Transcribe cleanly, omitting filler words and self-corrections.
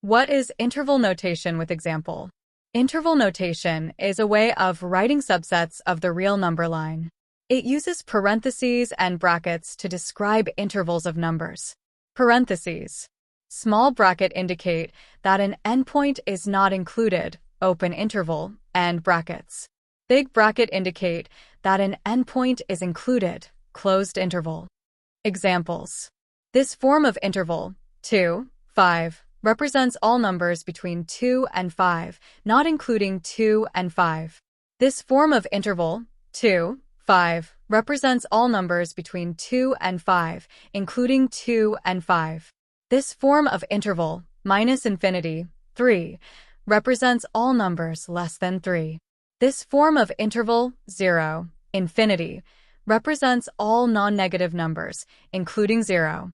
What is interval notation with example? Interval notation is a way of writing subsets of the real number line. It uses parentheses and brackets to describe intervals of numbers. Parentheses. Small bracket indicate that an endpoint is not included, open interval, and brackets. Big bracket indicate that an endpoint is included, closed interval. Examples. This form of interval, 2, 5, represents all numbers between 2 and 5, not including 2 and 5. This form of interval, 2, 5, represents all numbers between 2 and 5, including 2 and 5. This form of interval, minus infinity, 3, represents all numbers less than 3. This form of interval, 0, infinity, represents all non-negative numbers, including 0.